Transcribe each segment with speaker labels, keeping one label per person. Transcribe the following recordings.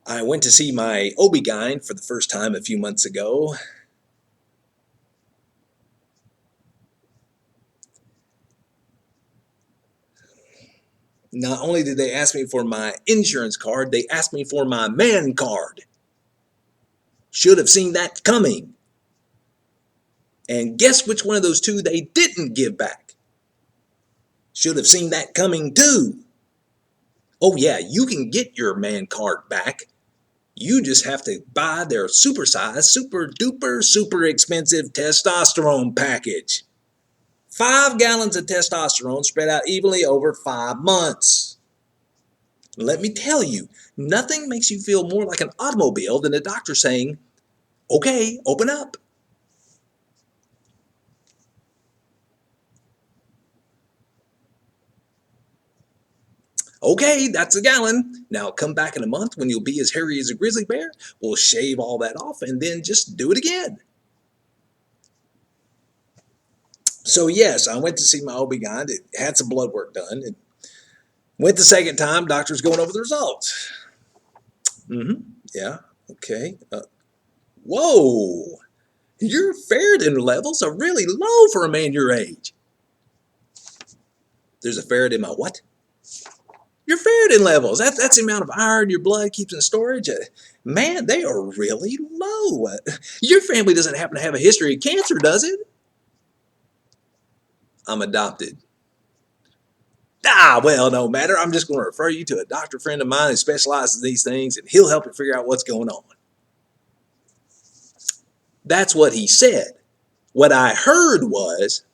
Speaker 1: I went to see my OB-GYN for the first time a few months ago. Not only did they ask me for my insurance card, they asked me for my man card. Should have seen that coming. And guess which one of those two they didn't give back? Should have seen that coming too. Oh yeah, you can get your man card back. You just have to buy their supersized, super duper, super expensive testosterone package. 5 gallons of testosterone spread out evenly over 5 months. Let me tell you, nothing makes you feel more like an automobile than a doctor saying, okay, open up. Okay, that's a gallon. Now come back in a month when you'll be as hairy as a grizzly bear. We'll shave all that off and then just do it again. So yes, I went to see my OB-GYN. It had some blood work done. And went the second time. Doctor's going over the results. Yeah. Okay. Whoa. Your ferritin levels are really low for a man your age. There's a ferret in my what? Your ferritin levels. That's the amount of iron your blood keeps in storage. Man, they are really low. Your family doesn't happen to have a history of cancer, does it? I'm adopted. Well, no matter. I'm just going to refer you to a doctor friend of mine who specializes in these things, and he'll help you figure out what's going on. That's what he said. What I heard was,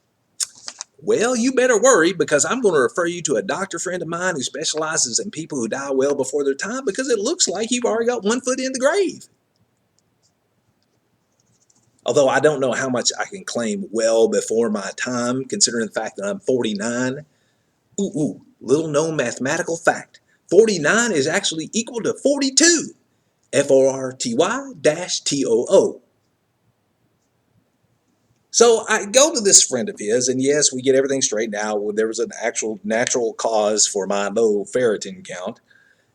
Speaker 1: well, you better worry because I'm going to refer you to a doctor friend of mine who specializes in people who die well before their time because it looks like you've already got 1 foot in the grave. Although I don't know how much I can claim well before my time, considering the fact that I'm 49. Little known mathematical fact. 49 is actually equal to 42. FORTY-TOO. So I go to this friend of his, and yes, we get everything straightened out. There was an actual natural cause for my low ferritin count,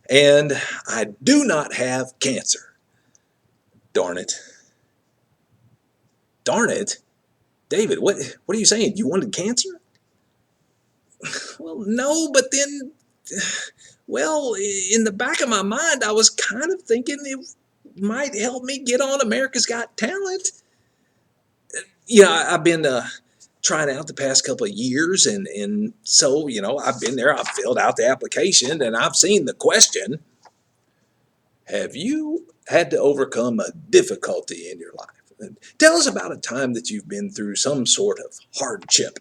Speaker 1: and I do not have cancer. Darn it. Darn it? David, what are you saying? You wanted cancer? Well, no, but then, well, in the back of my mind, I was kind of thinking it might help me get on America's Got Talent. I've been trying out the past couple of years, and so, I've been there, I've filled out the application, and I've seen the question, have you had to overcome a difficulty in your life? And tell us about a time that you've been through some sort of hardship.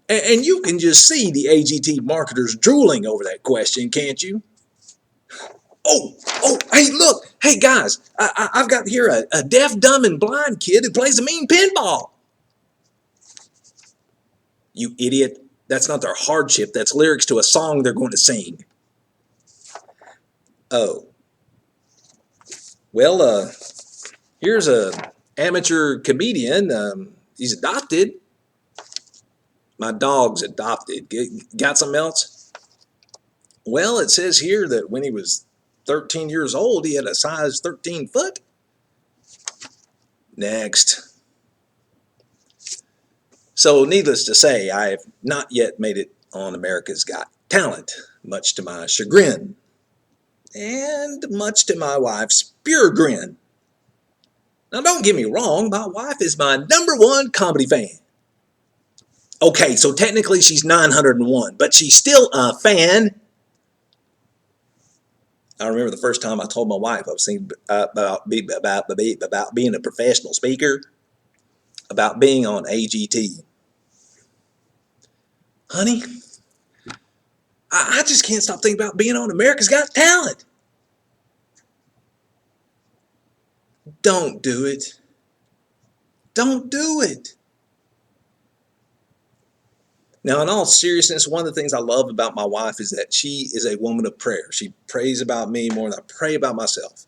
Speaker 1: And you can just see the AGT marketers drooling over that question, can't you? Hey, look. Hey, guys, I've got here a deaf, dumb, and blind kid who plays a mean pinball. You idiot. That's not their hardship. That's lyrics to a song they're going to sing. Oh. Well, here's a amateur comedian. He's adopted. My dog's adopted. Got something else? Well, it says here that when he was 13 years old, he had a size 13 foot. Next. So needless to say, I have not yet made it on America's Got Talent, much to my chagrin. And much to my wife's pure grin. Now don't get me wrong, my wife is my #1 comedy fan. Okay, so technically she's 901, but she's still a fan. I remember the first time I told my wife I was thinking about being a professional speaker, about being on AGT. Honey, I just can't stop thinking about being on America's Got Talent. Don't do it. Don't do it. Now, in all seriousness, one of the things I love about my wife is that she is a woman of prayer. She prays about me more than I pray about myself.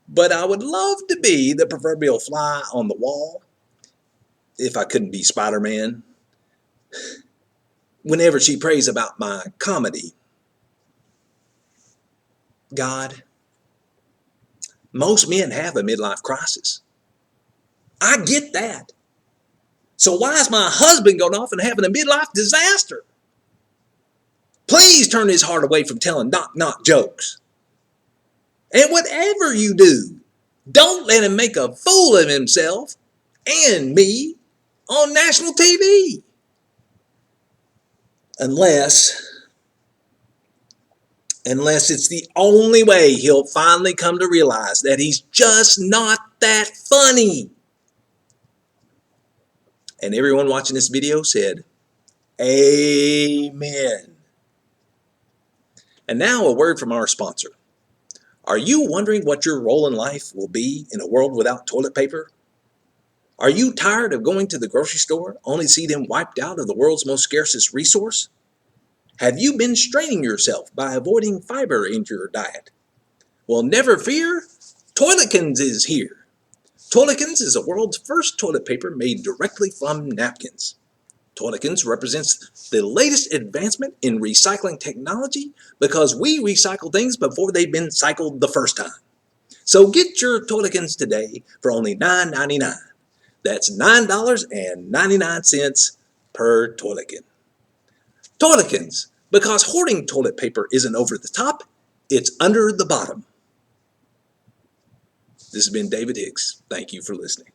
Speaker 1: But I would love to be the proverbial fly on the wall, if I couldn't be Spider-Man, whenever she prays about my comedy. God, most men have a midlife crisis. I get that. So why is my husband going off and having a midlife disaster? Please turn his heart away from telling knock-knock jokes. And whatever you do, don't let him make a fool of himself and me on national TV. Unless it's the only way he'll finally come to realize that he's just not that funny. And everyone watching this video said, Amen. And now a word from our sponsor. Are you wondering what your role in life will be in a world without toilet paper? Are you tired of going to the grocery store only to see them wiped out of the world's most scarcest resource? Have you been straining yourself by avoiding fiber in your diet? Well, never fear, Toiletkins is here. Toiletkins is the world's first toilet paper made directly from napkins. Toiletkins represents the latest advancement in recycling technology because we recycle things before they've been cycled the first time. So get your Toiletkins today for only $9.99. That's $9.99 per Toiletkin. Toiletkins, because hoarding toilet paper isn't over the top, it's under the bottom. This has been David Hicks. Thank you for listening.